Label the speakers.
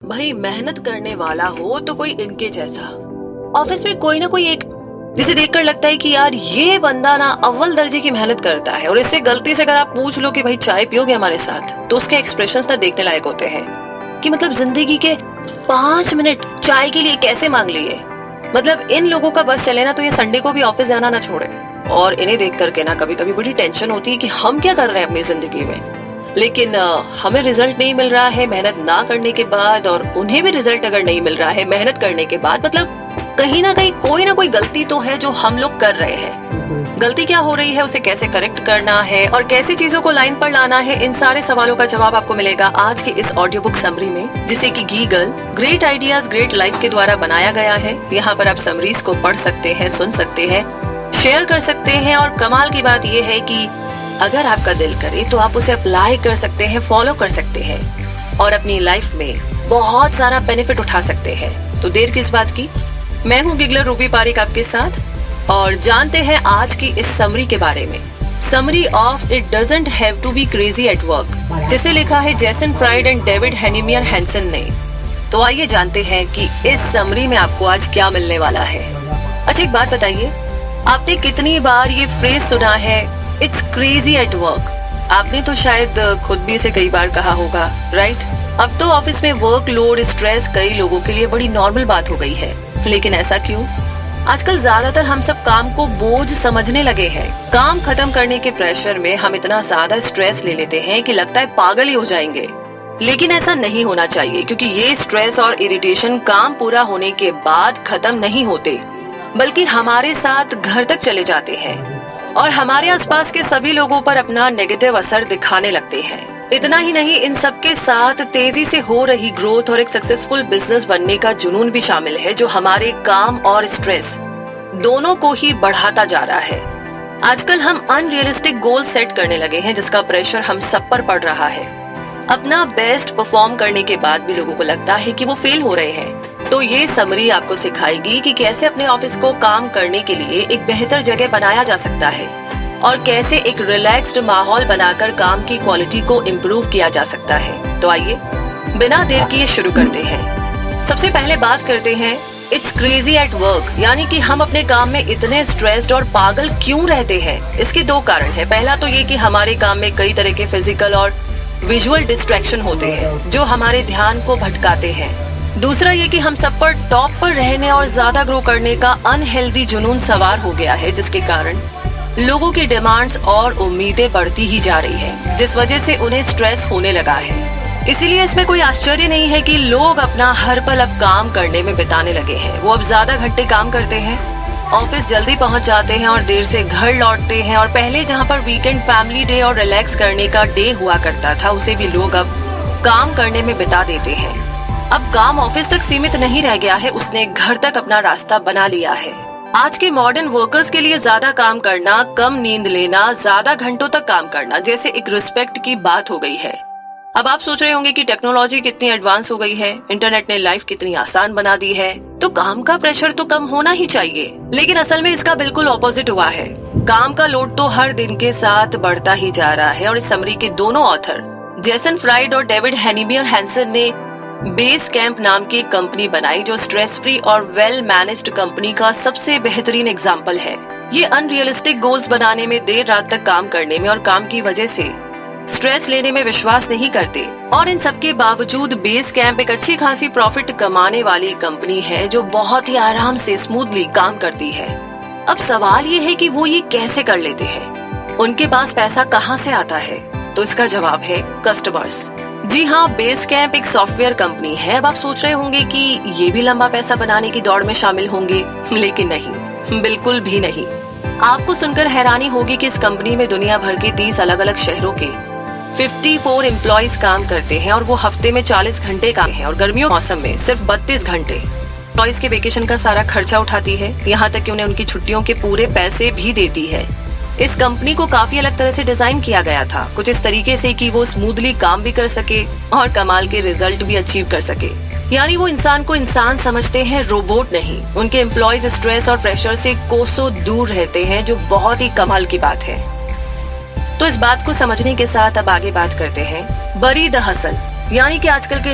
Speaker 1: भाई मेहनत करने वाला हो तो कोई इनके जैसा। ऑफिस में कोई ना कोई एक जिसे देखकर लगता है कि यार ये बंदा ना अव्वल दर्जे की मेहनत करता है, और इससे गलती से अगर आप पूछ लो कि भाई चाय पियोगे हमारे साथ, तो उसके एक्सप्रेशंस ना देखने लायक होते हैं कि मतलब जिंदगी के 5 मिनट चाय के लिए कैसे मांग लिए। मतलब इन लोगों का बस चले ना तो ये संडे को भी ऑफिस जाना ना छोड़े। और इन्हें देख करके ना कभी कभी बड़ी टेंशन होती है कि हम क्या कर रहे हैं अपनी जिंदगी में, लेकिन हमें रिजल्ट नहीं मिल रहा है मेहनत ना करने के बाद, और उन्हें भी रिजल्ट अगर नहीं मिल रहा है मेहनत करने के बाद, मतलब कहीं ना कहीं कोई ना कोई गलती तो है जो हम लोग कर रहे हैं। गलती क्या हो रही है, उसे कैसे करेक्ट करना है और कैसी चीजों को लाइन पर लाना है, इन सारे सवालों का जवाब आपको मिलेगा आज की इस ऑडियो बुक समरी में, जिसे कि गीगल ग्रेट आइडियाज ग्रेट लाइफ के द्वारा बनाया गया है। यहाँ पर आप समरीज को पढ़ सकते हैं, सुन सकते हैं, शेयर कर सकते हैं, और कमाल की बात यह है कि अगर आपका दिल करे तो आप उसे अप्लाई कर सकते हैं, फॉलो कर सकते हैं और अपनी लाइफ में बहुत सारा बेनिफिट उठा सकते हैं। तो देर किस बात की, मैं हूँ गिगलर रूबी पारिक आपके साथ, और जानते हैं आज की इस समरी के बारे में। Summary of it doesn't have to be crazy at work, जिसे लिखा है Jason Fried and David Heinemeier Hansson ने। तो आइए जानते हैं कि इस समरी में आपको आज क्या मिलने वाला है। अच्छा एक बात बताइए, आपने कितनी बार ये फ्रेज सुना है, इट्स क्रेजी एट वर्क? आपने तो शायद खुद भी इसे कई बार कहा होगा, राइट? अब तो ऑफिस में वर्क लोड स्ट्रेस कई लोगों के लिए बड़ी नॉर्मल बात हो गई है, लेकिन ऐसा क्यों? आजकल ज्यादातर हम सब काम को बोझ समझने लगे हैं। काम खत्म करने के प्रेशर में हम इतना ज्यादा स्ट्रेस ले लेते हैं कि लगता है पागल ही हो जाएंगे। लेकिन ऐसा नहीं होना चाहिए, क्योंकि ये स्ट्रेस और इरिटेशन काम पूरा होने के बाद खत्म नहीं होते, बल्कि हमारे साथ घर तक चले जाते हैं और हमारे आसपास के सभी लोगों पर अपना नेगेटिव असर दिखाने लगते हैं। इतना ही नहीं, इन सब के साथ तेजी से हो रही ग्रोथ और एक सक्सेसफुल बिजनेस बनने का जुनून भी शामिल है, जो हमारे काम और स्ट्रेस दोनों को ही बढ़ाता जा रहा है। आजकल हम अनरियलिस्टिक गोल सेट करने लगे हैं, जिसका प्रेशर हम सब पर पड़ रहा है। अपना बेस्ट परफॉर्म करने के बाद भी लोगों को लगता है कि वो फेल हो रहे हैं। तो ये समरी आपको सिखाएगी कि कैसे अपने ऑफिस को काम करने के लिए एक बेहतर जगह बनाया जा सकता है और कैसे एक रिलैक्स्ड माहौल बनाकर काम की क्वालिटी को इम्प्रूव किया जा सकता है। तो आइए बिना देर किए शुरू करते हैं। सबसे पहले बात करते हैं इट्स क्रेजी एट वर्क, यानी कि हम अपने काम में इतने स्ट्रेस्ड और पागल क्यों रहते हैं। इसके 2 कारण हैं। पहला तो ये कि हमारे काम में कई तरह के फिजिकल और विजुअल डिस्ट्रैक्शन होते हैं जो हमारे ध्यान को भटकाते हैं। दूसरा ये कि हम सब पर टॉप पर रहने और ज्यादा ग्रो करने का अनहेल्दी जुनून सवार हो गया है, जिसके कारण लोगों की डिमांड्स और उम्मीदें बढ़ती ही जा रही है, जिस वजह से उन्हें स्ट्रेस होने लगा है। इसीलिए इसमें कोई आश्चर्य नहीं है कि लोग अपना हर पल अब काम करने में बिताने लगे हैं। वो अब ज्यादा घंटे काम करते हैं, ऑफिस जल्दी पहुंच जाते हैं और देर से घर लौटते हैं, और पहले जहां पर वीकेंड फैमिली डे और रिलैक्स करने का डे हुआ करता था, उसे भी लोग अब काम करने में बिता देते हैं। अब काम ऑफिस तक सीमित नहीं रह गया है, उसने घर तक अपना रास्ता बना लिया है। आज के मॉडर्न वर्कर्स के लिए ज्यादा काम करना, कम नींद लेना, ज्यादा घंटों तक काम करना जैसे एक रिस्पेक्ट की बात हो गई है। अब आप सोच रहे होंगे कि टेक्नोलॉजी कितनी एडवांस हो गई है, इंटरनेट ने लाइफ कितनी आसान बना दी है, तो काम का प्रेशर तो कम होना ही चाहिए। लेकिन असल में इसका बिल्कुल ऑपोजिट हुआ है। काम का लोड तो हर दिन के साथ बढ़ता ही जा रहा है, और इस समरी के दोनों ऑथर जेसन फ्राइड और डेविड हेनिमियर हैंसन ने बेस कैंप नाम की कंपनी बनाई, जो स्ट्रेस फ्री और वेल मैनेज्ड कंपनी का सबसे बेहतरीन एग्जाम्पल है। ये अनरियलिस्टिक गोल्स बनाने में, देर रात तक काम करने में और काम की वजह से स्ट्रेस लेने में विश्वास नहीं करते, और इन सब के बावजूद बेस कैंप एक अच्छी खासी प्रॉफिट कमाने वाली कंपनी है, जो बहुत ही आराम से स्मूथली काम करती है। अब सवाल ये है कि वो ये कैसे कर लेते हैं, उनके पास पैसा कहाँ से आता है? तो इसका जवाब है कस्टमर्स। जी हाँ, बेस कैंप एक सॉफ्टवेयर कंपनी है। अब आप सोच रहे होंगे कि ये भी लंबा पैसा बनाने की दौड़ में शामिल होंगे, लेकिन नहीं, बिल्कुल भी नहीं। आपको सुनकर हैरानी होगी कि इस कंपनी में दुनिया भर के 30 अलग अलग शहरों के 54 एम्प्लॉइज काम करते हैं, और वो हफ्ते में 40 घंटे काम हैं, और गर्मियों मौसम में सिर्फ 32 घंटे। एम्प्लॉइज के वेकेशन का सारा खर्चा उठाती है, यहाँ तक कि उन्हें उनकी छुट्टियों के पूरे पैसे भी देती है। इस कंपनी को काफी अलग तरह से डिजाइन किया गया था, कुछ इस तरीके से कि वो स्मूथली काम भी कर सके और कमाल के रिजल्ट भी अचीव कर सके। यानी वो इंसान को इंसान समझते हैं, रोबोट नहीं। उनके एम्प्लॉइज स्ट्रेस और प्रेशर से कोसों दूर रहते हैं, जो बहुत ही कमाल की बात है। तो इस बात को समझने के साथ अब आगे बात करते हैं बरी द हसल, यानी कि आजकल के